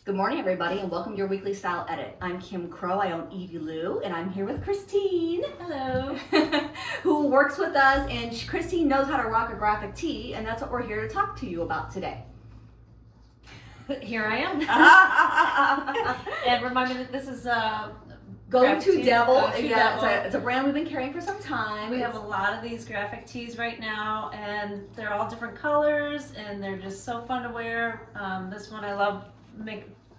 Good morning, everybody, and welcome to your weekly style edit. I'm Kim Crow. I own Evie Lou, and I'm here with Christine. Hello. Who works with us, and Christine knows how to rock a graphic tee, and that's what we're here to talk to you about today. Here I am. And remind me that this is Go To Devil. Go To Yeah, Devil. it's a brand we've been carrying for some time. We have a lot of these graphic tees right now, and they're all different colors, and they're just so fun to wear. This one I love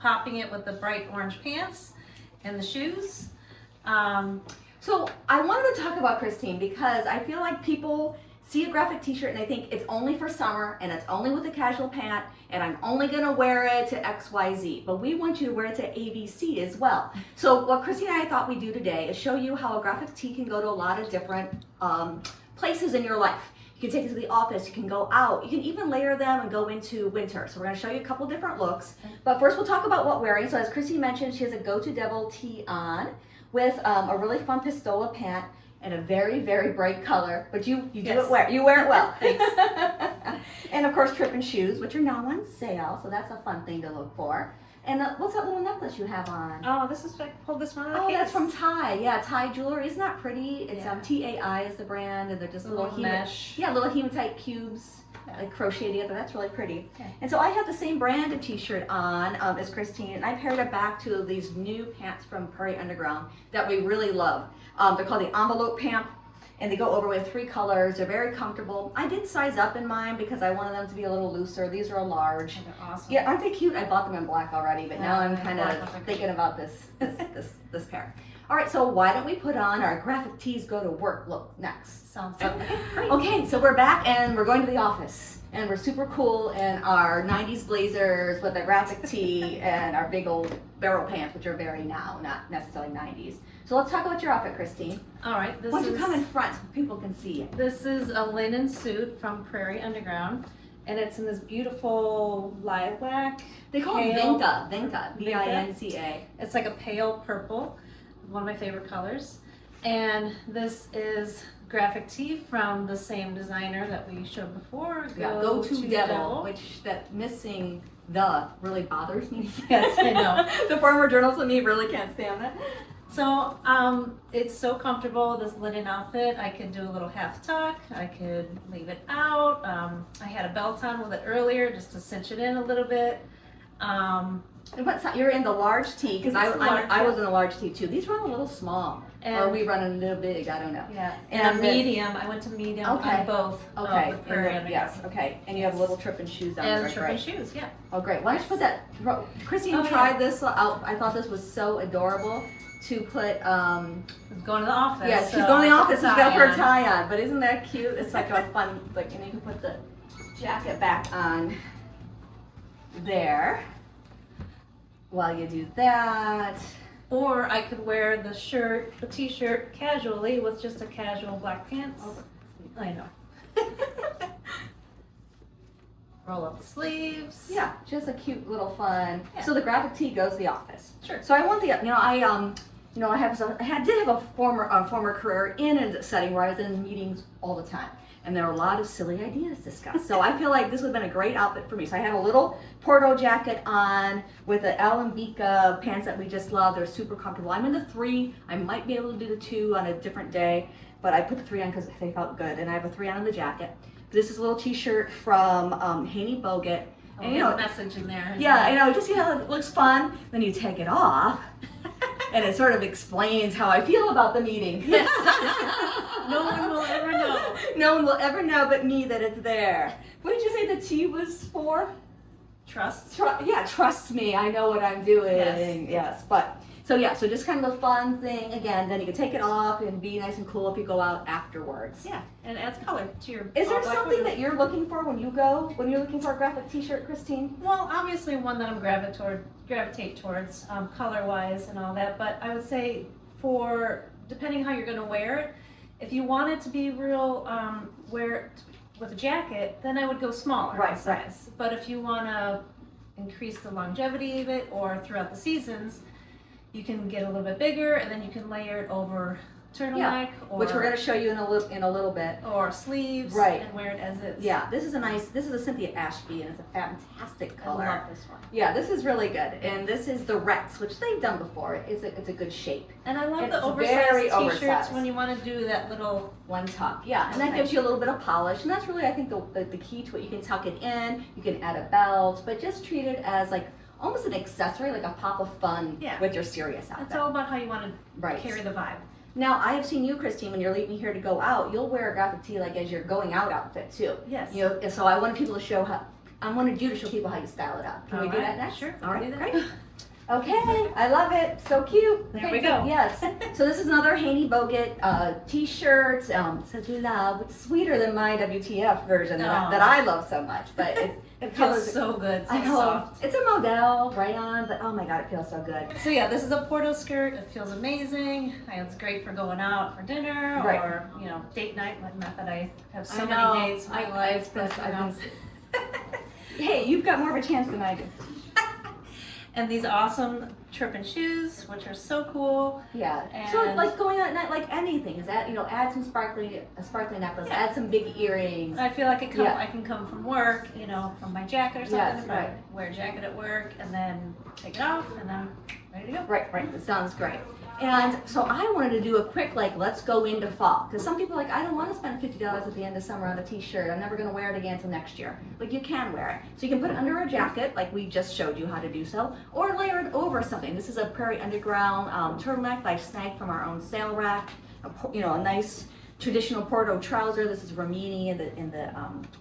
popping it with the bright orange pants and the shoes. So I wanted to talk about Christine because I feel like people see a graphic t-shirt and they think it's only for summer and it's only with a casual pant and I'm only gonna wear it to XYZ, but we want you to wear it to ABC as well. So what Christine and I thought we'd do today is show you how a graphic tee can go to a lot of different places in your life. You can take it to the office, you can go out, you can even layer them and go into winter. So we're gonna show you a couple different looks. But first we'll talk about what wearing. So as Christine mentioned, she has a Go To Devil tee on with a really fun pistola pant and a very, very bright color. But you wear it well. Thanks. And of course tripping shoes, which are now on sale. So that's a fun thing to look for. And what's that little necklace you have on? Oh, this is, I pulled this one out of the Oh, case. that's from Thai. Yeah, Thai jewelry. Isn't that pretty? It's Yeah. TAI is the brand, and they're just little mesh. Yeah, little hematite cubes, like crocheted together. That's really pretty. Okay. And so I have the same brand of t-shirt on as Christine, and I paired it back to these new pants from Prairie Underground that we really love. They're called the envelope pant, and they go over with 3 colors. They're very comfortable. I did size up in mine because I wanted them to be a little looser. These are a large. They're awesome. Yeah, aren't they cute? I bought them in black already, but now Yeah, I'm they're kind black, of they're thinking about this pair. All right, so why don't we put on our graphic tees go to work look next? Sounds good. Great. Okay, so we're back and we're going to the office, and we're super cool in our 90s blazers with a graphic tee and our big old barrel pants, which are very now, not necessarily 90s. So let's talk about your outfit, Christine. All right. Why don't you come in front so people can see it? This is a linen suit from Prairie Underground, and it's in this beautiful lilac. They call it pale- Vinca, V-I-N-C-A. It's like a pale purple, one of my favorite colors. And this is graphic tee from the same designer that we showed before. Yeah, Go To Devil, which that missing the really bothers me. Yes, I know. The former journalist in me really can't stand that. So it's so comfortable, this linen outfit. I could do a little half tuck. I could leave it out. I had a belt on with it earlier just to cinch it in a little bit. And what size? You're in the large tee, because It's a large, I was in a large tee too. These run a little small, or And- we run a little big, I don't know. Yeah, And and a then- medium. I went to medium Okay. on both. Okay, Of the Prairie and then, yes, Underground. okay. And you have little tripping shoes on. And right, tripping right. shoes, yeah. Oh, great. Why don't you put that, Christine Oh, yeah. tried this out. I thought this was so adorable to put, I'm going to the office. yeah, she's so going to the I put office, the she's got her on. tie on, but isn't that cute? It's like a fun, like, and you can put the jacket back on there while you do that. Or I could wear the t-shirt casually with just a casual black pants. I know. Roll up the sleeves. Yeah, just a cute little fun. Yeah. So the graphic tee goes to the office. Sure. So I want the, I did have a former career in a setting where I was in meetings all the time, and there were a lot of silly ideas discussed. So I feel like this would have been a great outfit for me. So I had a little Porto jacket on with the Alembica pants that we just love. They're super comfortable. I'm in the 3. I might be able to do the 2 on a different day, but I put the 3 on because they felt good, and I have a 3 on in the jacket. This is a little t-shirt from Haney Bogut. Oh, And there's a message in there. yeah, I know, just it looks fun. Then you take it off, and it sort of explains how I feel about the meeting. Yes. No one will ever know. No one will ever know but me that it's there. What did you say the T was for? Trust. Trust me, I know what I'm doing. Yes. Yes, but so just kind of a fun thing. Again, then you can take it off and be nice and cool if you go out afterwards. Yeah, and it adds color to your. Is there all black something with- that you're looking for when you're looking for a graphic t-shirt, Christine? Well, obviously one that I'm gravitate towards, color-wise and all that. But I would say depending how you're going to wear it, if you want it to be real, wear it with a jacket, then I would go smaller in Right. size. But if you want to increase the longevity of it or throughout the seasons, you can get a little bit bigger, and then you can layer it over turtleneck, or which we're going to show you in a little bit. or sleeves, Right. and wear it as is. Yeah, this is a Cynthia Ashby, and it's a fantastic color. I love this one. Yeah, this is really good, and this is the Rex, which they've done before. It's a good shape. And I love It's the very oversized t-shirts oversized. when you want to do that little. One tuck, yeah, and that Okay. gives you a little bit of polish, and that's really, I think, the key to it. You can tuck it in, you can add a belt, but just treat it as like almost an accessory, like a pop of fun Yeah. with your serious outfit. It's all about how you want to Right. carry the vibe. Now, I have seen you, Christine, when you're leaving here to go out, you'll wear a graphic tee like as your going out outfit too. Yes. You know, so I wanted people to show how. I wanted you to show people how you style it up. Can we do Alright, that next? sure, All right, we can do that. great. Okay, I love it. So cute. There Thank we you. go. Yes. So this is another Haney Bogut T-shirt. Says love. It's sweeter than my WTF version Aw. that I love so much. But It colors- feels so good, so I know soft. it's a model rayon, but oh my god, it feels so good. So yeah, this is a Porto skirt. It feels amazing. It's great for going out for dinner Right. or date night. Like method, I have so I know. many dates in my life. Hey, you've got more of a chance than I do. And these awesome Trippin' shoes, which are so cool. Yeah. So And- like going out at night, like anything, is that add some a sparkly necklace, Yeah. add some big earrings. I feel like Yeah. I can come from work, from my jacket or something. Yes, if I right. wear a jacket at work and then take it off and then ready to go. Right, right. That sounds great. And so I wanted to do a quick let's go into fall, because some people are like, I don't want to spend $50 at the end of summer on a T-shirt. I'm never going to wear it again until next year. But you can wear it. So you can put it under a jacket, like we just showed you how to do so, or layer it over something. This is a Prairie Underground turtleneck that I snagged from our own sale rack. A nice traditional Porto trouser. This is Romini in the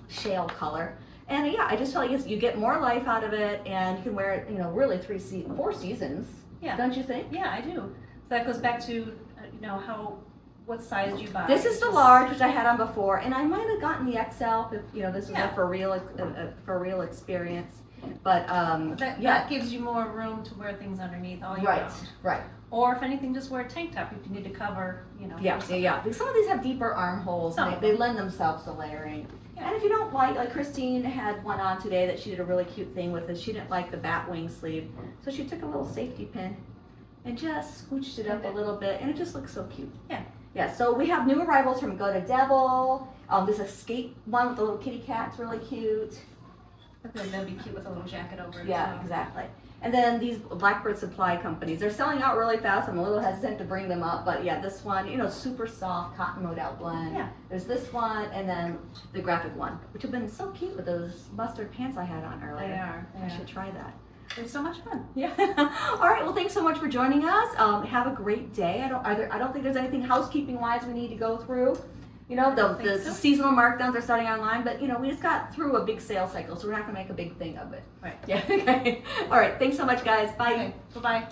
shale color. And yeah, I just felt like you get more life out of it, and you can wear it, really 4 seasons. Yeah. Don't you think? Yeah, I do. So that goes back to what size you buy. This is the large, which I had on before, and I might have gotten the XL if this was Yeah. a for real experience. But that gives you more room to wear things underneath all year right, round. right, Or if anything, just wear a tank top if you need to cover, yeah. Because some of these have deeper armholes, Some and of they them. lend themselves to layering. Yeah. And if you don't like Christine had one on today that she did a really cute thing with. She didn't like the bat wing sleeve, so she took a little safety pin and just scooched it up a little bit, and it just looks so cute. Yeah. Yeah, so we have new arrivals from Go to Devil. This escape one with the little kitty cat. It's really cute. I feel like that'd be cute with a little jacket over it. Yeah, too. exactly. And then these Blackbird Supply companies, they're selling out really fast. I'm a little hesitant to bring them up, but yeah, this one, super soft cotton modal blend. Yeah. There's this one, and then the graphic one, which have been so cute with those mustard pants I had on earlier. They are. I should try that. They're so much fun. Yeah. All right. Well, thanks so much for joining us. Have a great day. I don't think there's anything housekeeping wise we need to go through. The think so. seasonal markdowns are starting online, but we just got through a big sales cycle, so we're not gonna make a big thing of it. Right. Yeah. Okay. All right. Thanks so much, guys. Bye. Okay. Bye-bye.